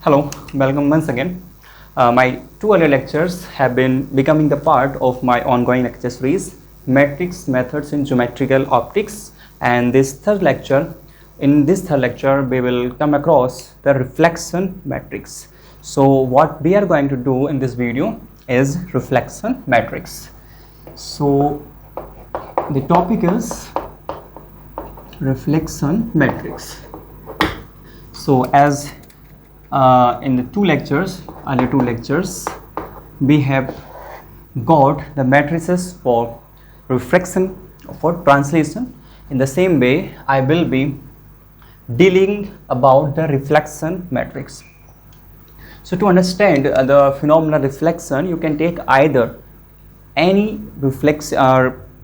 Hello, welcome once again. My two earlier lectures have been becoming the part of my ongoing lecture series, Matrix Methods in Geometrical Optics. And in this third lecture, we will come across the reflection matrix. So what we are going to do in this video is reflection matrix. So the topic is reflection matrix. So as in the earlier two lectures, we have got the matrices for reflection, for translation. In the same way, I will be dealing about the reflection matrix. So to understand the phenomena reflection, you can take either any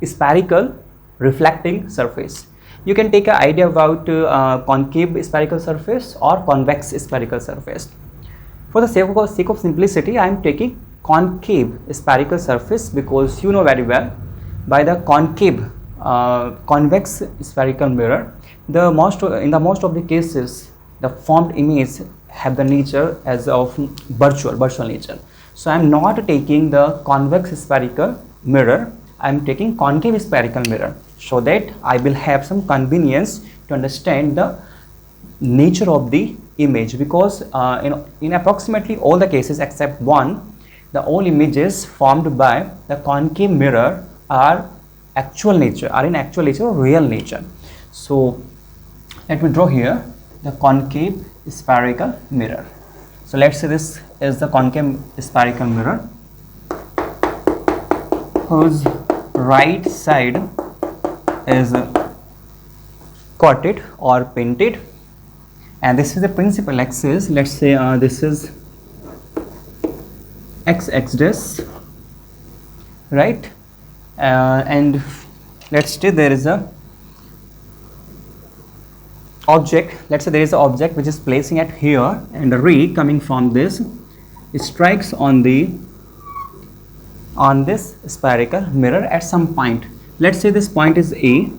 spherical reflecting surface. You can take an idea about concave spherical surface or convex spherical surface. For the sake of simplicity, I am taking concave spherical surface because you know very well by the concave convex spherical mirror, in the most of the cases, the formed image have the nature as of virtual nature. So I am not taking the convex spherical mirror, I am taking concave spherical mirror, so that I will have some convenience to understand the nature of the image, because in approximately all the cases except one, all images formed by the concave mirror are in actual nature or real nature. So let me draw here the concave spherical mirror. So let's say this is the concave spherical mirror whose right side is coated or painted, and this is the principal axis. Let's say this is x-axis, right? And let's say there is a object. Let's say there is an object which is placing at here, and the ray coming from this strikes on this spherical mirror at some point. Let's say this point is A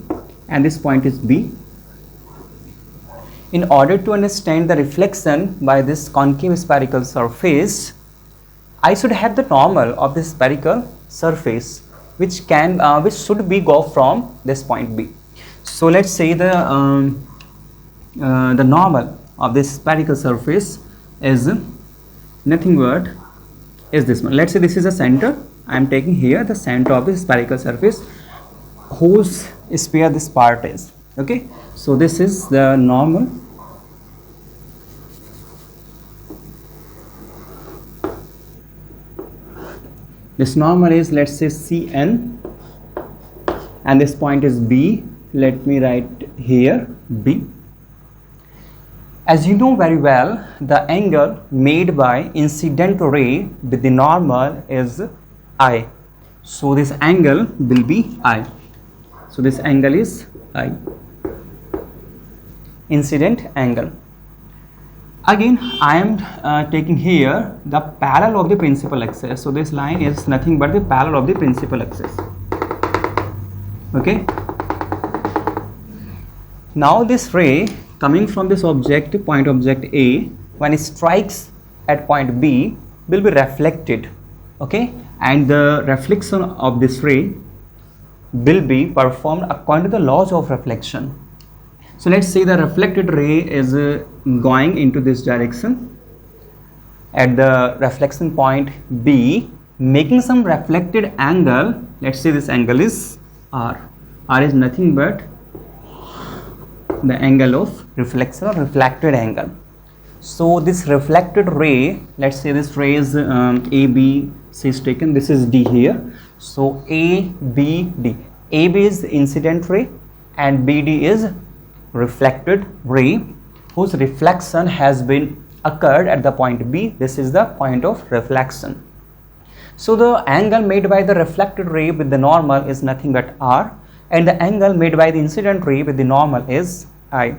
and this point is B. In order to understand the reflection by this concave spherical surface, I should have the normal of this spherical surface, which should be go from this point B. So let's say the normal of this spherical surface is nothing but is this one. Let's say this is the center. I am taking here the center of the spherical surface whose sphere this part is. Okay, so this is the normal. This normal is, let's say, Cn, and this point is B. Let me write here B. As you know very well, the angle made by incident ray with the normal is I. So this angle will be I. So this angle is I, incident angle. Again, I am taking here the parallel of the principal axis. So this line is nothing but the parallel of the principal axis. Okay. Now this ray coming from this point object A, when it strikes at point B, will be reflected. Okay, and the reflection of this ray will be performed according to the laws of reflection. So let's say the reflected ray is going into this direction at the reflection point B, making some reflected angle. Let's say this angle is R. R is nothing but the angle of reflection or reflected angle. So this reflected ray, let's say this ray is AB, say is taken, this is D here. So ABD. AB is the incident ray and BD is reflected ray whose reflection has been occurred at the point B. This is the point of reflection. So the angle made by the reflected ray with the normal is nothing but R, and the angle made by the incident ray with the normal is I.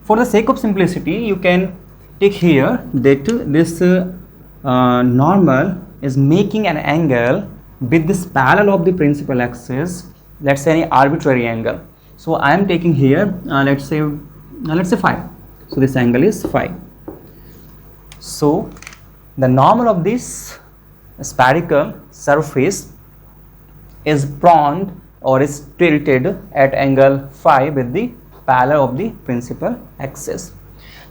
For the sake of simplicity, you can take here that this normal is making an angle with this parallel of the principal axis, let's say any arbitrary angle. So I am taking here let's say phi. So this angle is phi. So the normal of this spherical surface is prone or is tilted at angle phi with the parallel of the principal axis.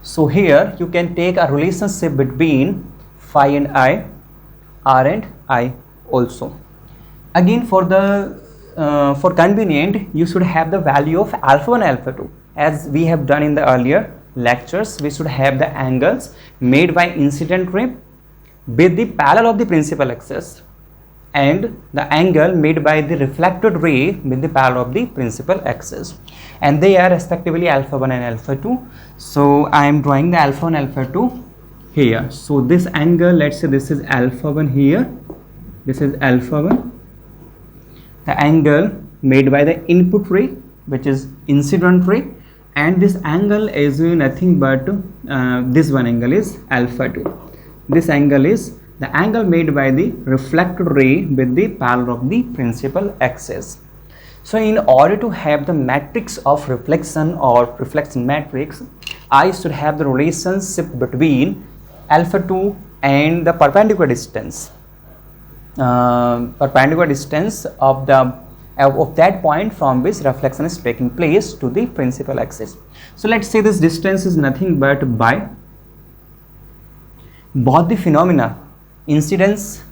So here you can take a relationship between phi and I, r and I also. Again, for convenient, you should have the value of alpha 1 alpha 2. As we have done in the earlier lectures, we should have the angles made by incident ray with the parallel of the principal axis and the angle made by the reflected ray with the parallel of the principal axis, and they are respectively alpha 1 and alpha 2. So I am drawing the alpha 1 alpha 2 here. So this angle, let's say this is alpha 1 here, this is alpha 1, the angle made by the input ray which is incident ray, and this angle is nothing but this one angle is alpha 2. This angle is the angle made by the reflected ray with the parallel of the principal axis. So in order to have the matrix of reflection or reflection matrix, I should have the relationship between alpha 2 and the perpendicular distance of that point from which reflection is taking place to the principal axis. So let's say this distance is nothing but by both the phenomena, incidence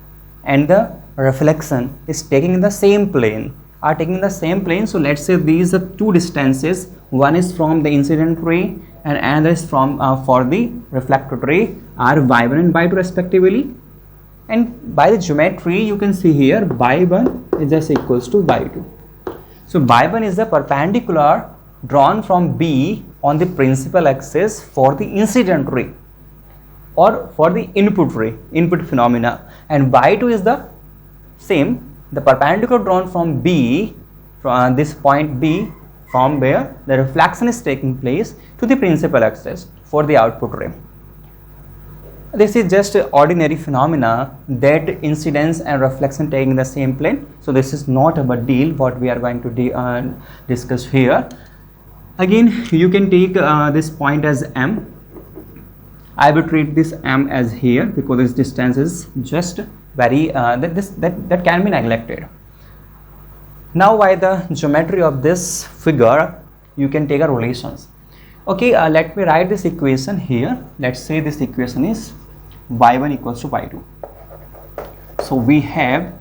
and the reflection, is taking in the same plane, are taking the same plane. So let's say these are two distances, one is from the incident ray and another is from for the reflected ray, are y1 and y2 respectively, and by the geometry you can see here y1 is just equals to y2. So y1 is the perpendicular drawn from B on the principal axis for the incident ray or for the input ray, input phenomena, and y2 is the same, the perpendicular drawn from B, from this point B, from where the reflection is taking place to the principal axis for the output ray. This is just ordinary phenomena that incidence and reflection taking the same plane. So this is not a big deal what we are going to discuss here. Again, you can take this point as M. I will treat this M as here because this distance is just very that can be neglected. Now by the geometry of this figure you can take a relations. Okay, let me write this equation here. Let's say this equation is y1 equals to y2. So we have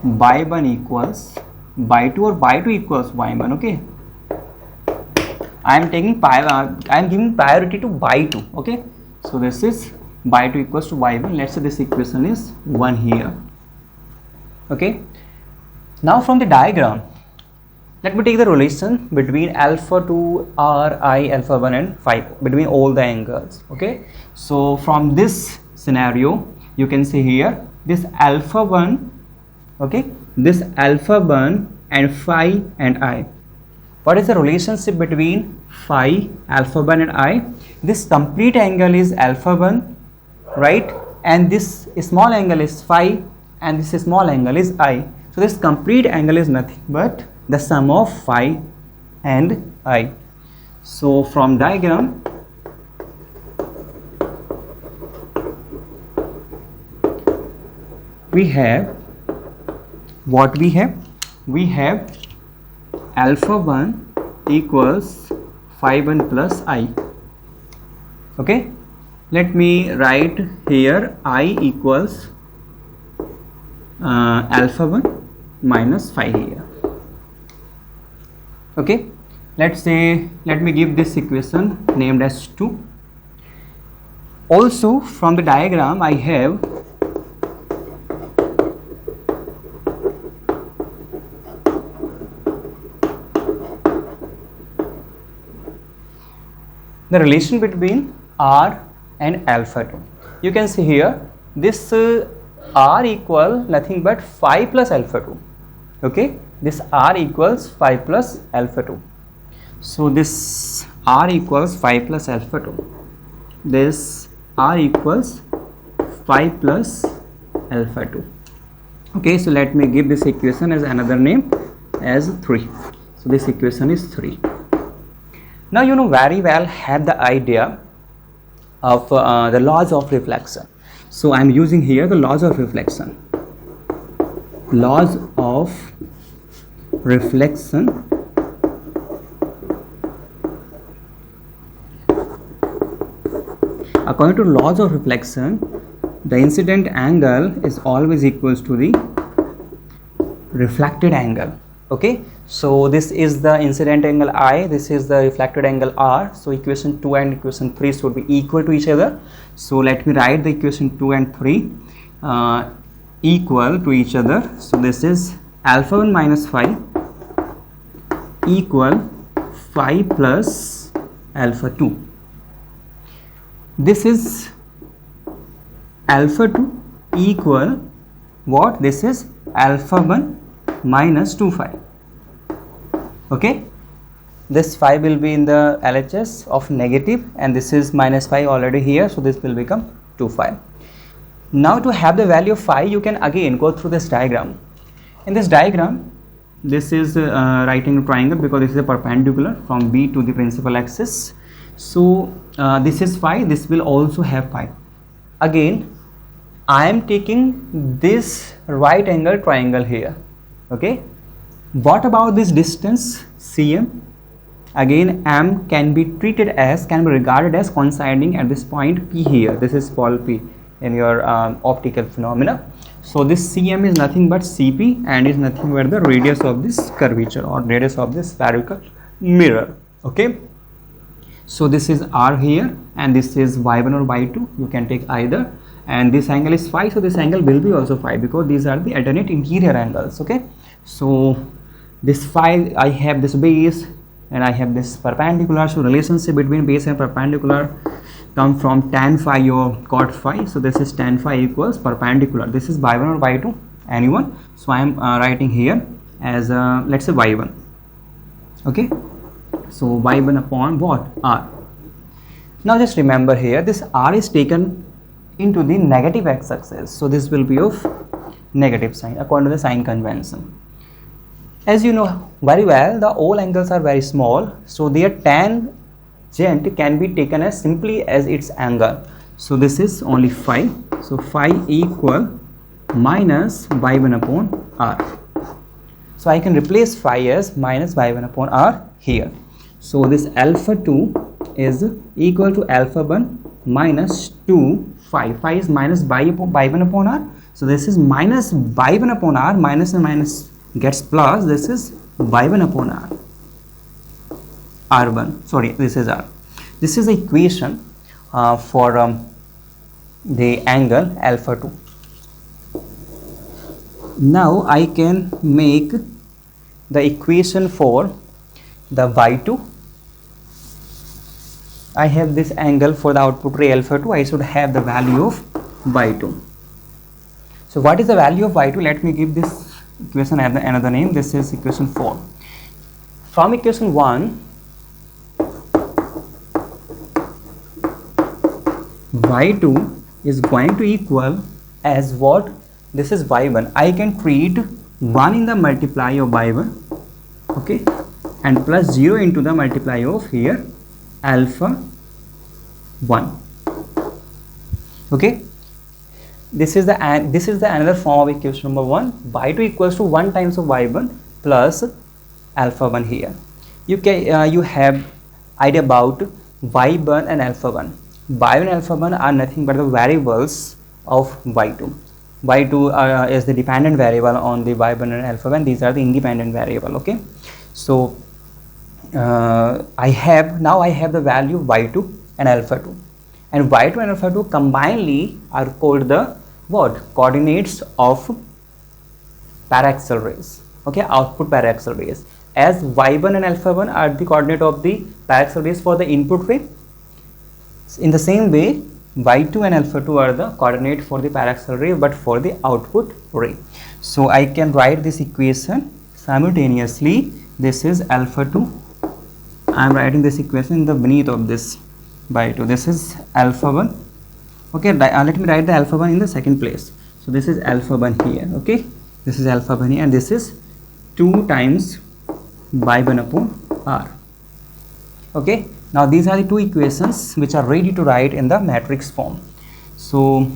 y1 equals y2 or y2 equals y1. Okay, I am giving priority to y2. Okay, so this is y2 equals to y1. Let's say this equation is 1 here. Okay, now from the diagram, let me take the relation between alpha 2, r, I, alpha 1 and phi, between all the angles. Okay, so from this scenario you can see here this alpha 1, okay, this alpha 1 and phi and I. What is the relationship between phi, alpha 1 and I? This complete angle is alpha 1, right, and this small angle is phi and this small angle is I. So this complete angle is nothing but the sum of phi and I. So from diagram we have what we have? We have alpha 1 equals phi 1 plus I. Okay, let me write here I equals alpha 1 minus phi here. Okay, let me give this equation named as 2. Also from the diagram I have the relation between r and alpha 2. You can see here this r equal nothing but phi plus alpha 2. Okay, this r equals phi plus alpha 2. So this r equals phi plus alpha 2. This r equals phi plus alpha 2. Okay, so let me give this equation as another name as 3. So this equation is 3. Now you know very well have the idea of the laws of reflection. So I am using here the laws of reflection. Laws of reflection according to laws of reflection, the incident angle is always equals to the reflected angle. Okay, so this is the incident angle I, this is the reflected angle R. So equation 2 and equation 3 should be equal to each other. So let me write the equation 2 and 3 equal to each other. So this is alpha 1 minus phi equal phi plus alpha 2. This is alpha 2 equal what? This is alpha 1 minus 2 phi. Okay, this phi will be in the LHS of negative and this is minus phi already here, so this will become 2 phi. Now to have the value of phi, you can again go through this diagram. In this diagram, this is right angle triangle because this is a perpendicular from B to the principal axis. So this is phi, this will also have phi. Again, I am taking this right angle triangle here. Okay, what about this distance cm? Again, m can be regarded as coinciding at this point P here. This is called P in your optical phenomena. So this cm is nothing but Cp and is nothing but the radius of this curvature or radius of this spherical mirror. Okay, so this is r here and this is y1 or y2, you can take either, and this angle is phi, so this angle will be also phi because these are the alternate interior angles. Okay, so this phi, I have this base and I have this perpendicular, so relationship between base and perpendicular come from tan phi or cot phi. So this is tan phi equals perpendicular, this is y1 or y2, anyone. So I am writing here as let's say y1. Okay, so y1 upon what? R. Now just remember here, this r is taken into the negative x-axis, so this will be of negative sign according to the sign convention. As you know very well, the all angles are very small, so their tangent can be taken as simply as its angle. So this is only phi, so phi equal minus y1 upon r. So I can replace phi as minus y1 upon r here. So this alpha 2 is equal to alpha 1 minus 2 phi. Phi is minus y1 upon r. So this is minus y1 upon r, minus and minus gets plus, this is y1 upon r. R1, sorry, this is r. This is the equation for the angle alpha 2. Now I can make the equation for the y2. I have this angle for the output ray alpha 2, I should have the value of y2. So what is the value of y2? Let me give this equation another name. This is equation 4. From equation 1, y2 is going to equal as what? This is y1. I can treat 1 in the multiply of y1, okay, and plus 0 into the multiply of here alpha 1. Okay, this is the another form of equation number 1. y2 equals to 1 times of y1 plus alpha 1 here. You have idea about y1 and alpha 1. y1 and alpha 1 are nothing but the variables of y2. y2 is the dependent variable on the y1 and alpha 1. These are the independent variable. Okay, so I have the value y2 and alpha 2, and y2 and alpha 2 combinedly are called the what? Coordinates of paraxial rays. Okay, output paraxial rays, as y1 and alpha 1 are the coordinate of the paraxial rays for the input ray. In the same way, y2 and alpha 2 are the coordinate for the paraxial ray but for the output ray. So I can write this equation simultaneously. This is alpha 2. I am writing this equation in the beneath of this y2. This is alpha 1. Okay, let me write the alpha 1 in the second place. So this is alpha 1 here. Okay, this is alpha 1 here, and this is 2 times y1 upon r. Okay, Now these are the two equations which are ready to write in the matrix form. So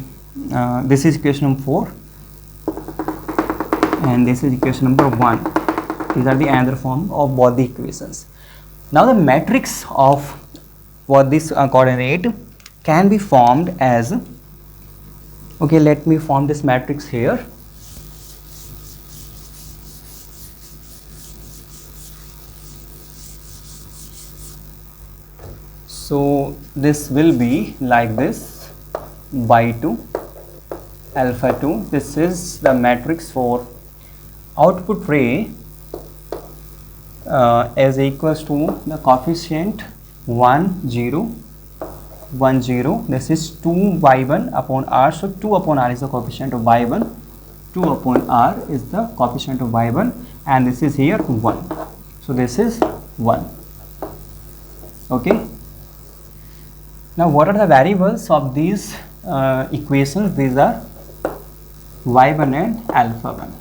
this is equation number 4 and this is equation number 1. These are the another form of both the equations. Now the matrix of what this coordinate can be formed as, okay, let me form this matrix here. So this will be like this, by 2, alpha 2. This is the matrix for output ray is equals to the coefficient 1 0 1 0. This is 2 y1 upon r. So 2 upon r is the coefficient of y1, 2 upon r is the coefficient of y1, and this is here 1. So this is 1. Okay. Now what are the variables of these equations? These are y1 and alpha 1.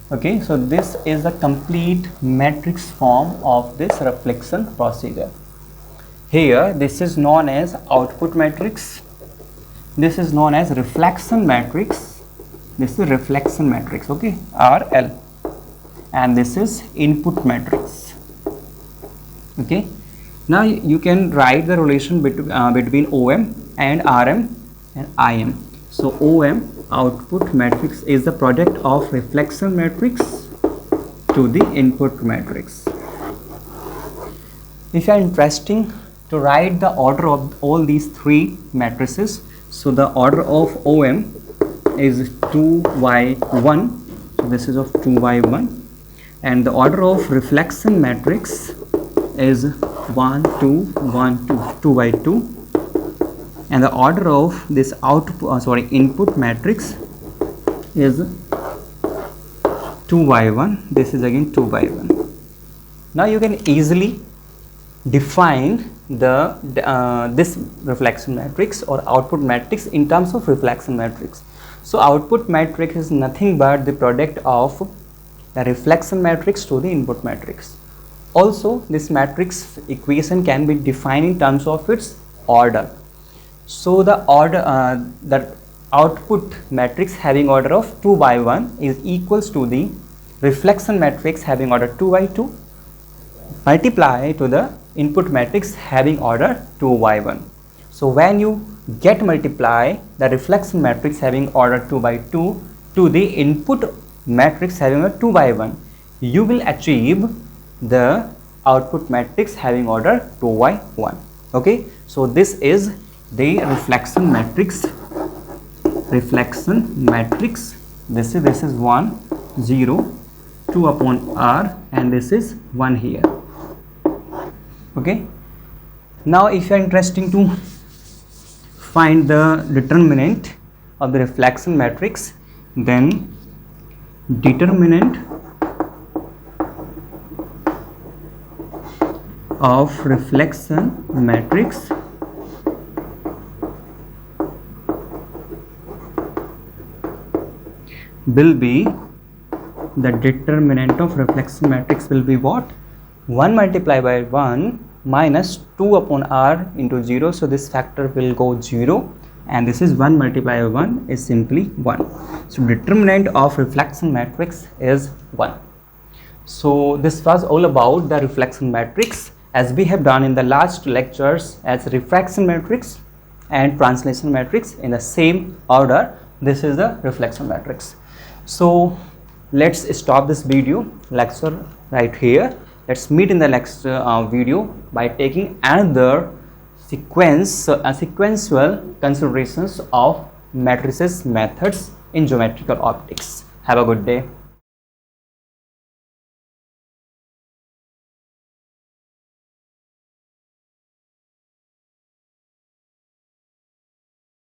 Okay, so this is the complete matrix form of this reflection procedure. Here this is known as output matrix, this is known as reflection matrix, this is reflection matrix, okay, RL, and this is input matrix. Okay, now you can write the relation between OM and RM and IM. So OM, output matrix, is the product of reflection matrix to the input matrix. If you are interested to write the order of all these three matrices, so the order of OM is 2y1, so this is of 2y1, and the order of reflection matrix is 1 2 1 2 2y2, and the order of this input matrix is 2y1, this is again 2y1. Now you can easily define the this reflection matrix or output matrix in terms of reflection matrix. So output matrix is nothing but the product of the reflection matrix to the input matrix. Also this matrix equation can be defined in terms of its order. So the order that output matrix having order of 2 by 1 is equals to the reflection matrix having order 2 by 2 multiply to the input matrix having order 2 by 1. So when you get multiply the reflection matrix having order 2 by 2 to the input matrix having a 2 by 1, you will achieve the output matrix having order 2 by 1. Okay, so this is the reflection matrix. This is 1 0 2 upon r, and this is 1 here. Okay, now if you are interested to find the determinant of the reflection matrix, then determinant of reflection matrix will be, the determinant of reflection matrix will be what? 1 multiplied by 1 minus 2 upon r into 0. So this factor will go 0, and this is 1 multiplied by 1 is simply 1. So determinant of reflection matrix is 1. So this was all about the reflection matrix, as we have done in the last lectures as refraction matrix and translation matrix in the same order. This is the reflection matrix. So let's stop this video lecture right here. Let's meet in the next video by taking another sequential considerations of matrices methods in geometrical optics. Have a good day.